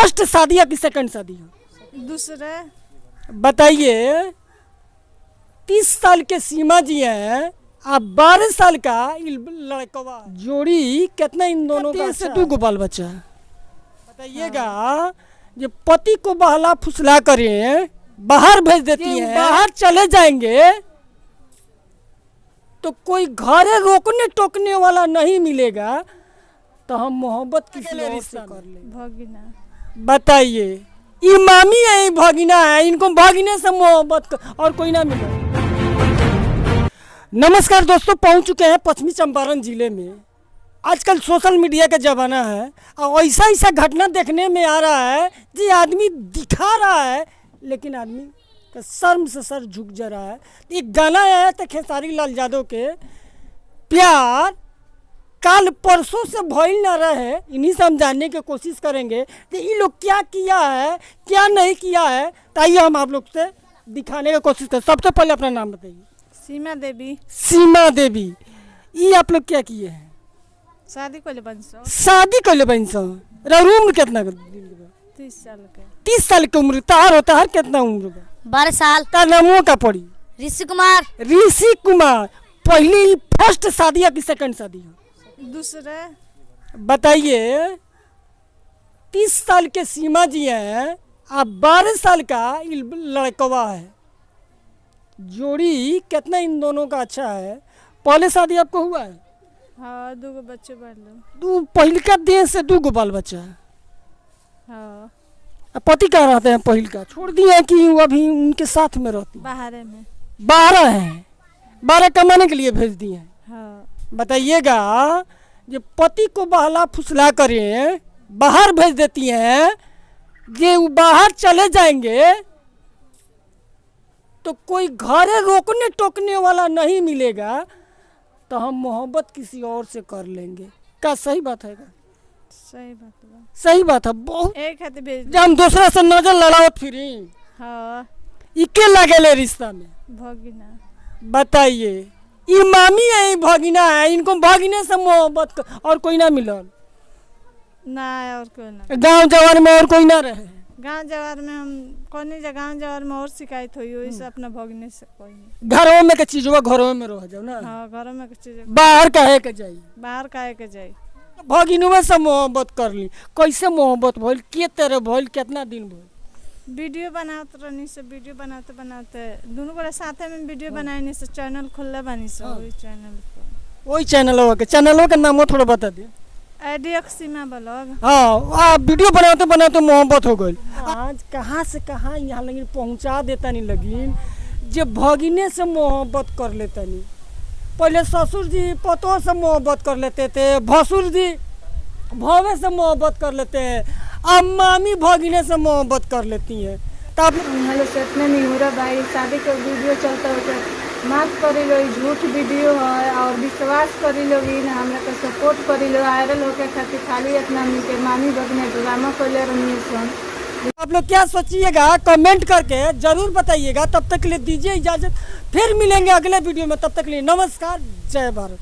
First शादी है कि सेकंड शादी है? दूसरे। बताइए, 30 साल के सीमा जी हैं, आप 12 साल का लड़कवा, जोड़ी कितना इन दोनों का? से 2 गो बाल बच्चा। बताइएगा, जो पति को बहला फुसला करें बाहर भेज देती हैं, बाहर चले जाएंगे तो कोई घरे रोकने टोकने वाला नहीं मिलेगा, तो हम मोहब्बत किसी और से कर लेंगे। भगिना। बताइए, इमामी है, भगिना है, इनको भगिने से मोहब्बत और कोई ना मिले। नमस्कार दोस्तों, पहुंच चुके हैं पश्चिमी चंपारण जिले में। आजकल सोशल मीडिया का ज़माना है और ऐसा ऐसा घटना देखने में आ रहा है जी, आदमी दिखा रहा है लेकिन आदमी का शर्म से सर झुक जा रहा है। एक गाना आया था खेसारी लाल यादव के, प्यार काल परसों से भइल ना रहे, इन्हीं से हम जानने की कोशिश करेंगे कि ये लोग क्या किया है क्या नहीं किया है। ताइए हम आप लोग से दिखाने की कोशिश करें। सबसे पहले अपना नाम बताइए। सीमा देवी। सीमा देवी, ये आप लोग क्या किए हैं? शादी को ले बंसो। शादी कर ले बहन साहब। उम्र कितना? 30 साल के। 30 साल की उम्र। तार होता है कितना उम्र का? 12 साल। का नामों का पड़ी? ऋषि कुमार। ऋषि कुमार। पहली फर्स्ट शादी है कि सेकंड शादी है? दूसरे। बताइए, 30 साल के सीमा जी हैं, आप 12 साल का लड़कवा है, जोड़ी कितना इन दोनों का अच्छा है। पहले शादी आपको हुआ है? हाँ, 2 गो बच्चे बढ़ लो। 2 पहिल का देश से 2 गो बाल बच्चा है। हाँ। पति कहाँ रहते हैं? पहिल का छोड़ दिए हैं कि अभी उनके साथ में रहती? बाहर में। 12 हैं, 12 कमाने के लिए भेज दिए हैं। हाँ। बताइएगा, जो पति को बहला फुसला करें बाहर भेज देती हैं, जे वो बाहर चले जाएंगे तो कोई घरे रोकने टोकने वाला नहीं मिलेगा, तो हम मोहब्बत किसी और से कर लेंगे। क्या सही बात है? सही बात है। सही बात है। बहुत एक हाथ भेज जब हम दूसरा से नजर लड़ावत फिरी, हाँ, इके लगेले रिश्ता में। भगिना। बताइए, इमामी है, भगिना है, इनको भगिने से मोहब्बत और कोई ना मिलल। ना और कोई ना। गांव जवार में और कोई ना रहे। गांव जवार में हम कौन गांव जवार में और शिकायत हुई वही से अपना भगने से कोई नहीं। घरों में के चीजवा घरों में रह जाओ ना। हाँ, घरों में के चीज बाहर काहे के जाई? बाहर काहे के जाई? भगिनुआ से मोहब्बत कर ली। कैसे मोहब्बत भइल, के तरह भइल, कितना दिन भइल? वीडियो बनाते रहनी से, वीडियो बनाते बनाते दोनों गोरे साथे में वीडियो बनाने से चैनल खोलले बानी से। वही चैनल पर, वही चैनलों का नाम थोड़ा बता दे। आईडियक सीमा ब्लॉग। हाँ, वीडियो बनाते बनाते मोहब्बत हो गई। आज कहाँ से कहाँ यहाँ लगी पहुँचा देता नहीं लगी, जे भगिने से मोहब्बत कर लेता नहीं। पहले ससुर जी पतों से मोहब्बत कर लेते थे, भसुर जी भवे से मोहब्बत कर लेते हैं, अब मामी भगिने से मोहब्बत कर लेती हैं। तब हेलो से इतने नहीं हो रहा भाई, शादी का वीडियो चलता होता, माफ करी लो, झूठ वीडियो है और विश्वास करी लो, हमरा के सपोर्ट करी लो। वायरल होके खातिर खाली इतना मिलके मामी भगने ड्रामा कर रही है। आप लोग क्या सोचिएगा कमेंट करके जरूर बताइएगा। तब तक के लिए दीजिए इजाजत, फिर मिलेंगे अगले वीडियो में। तब तक के लिए नमस्कार, जय भारत।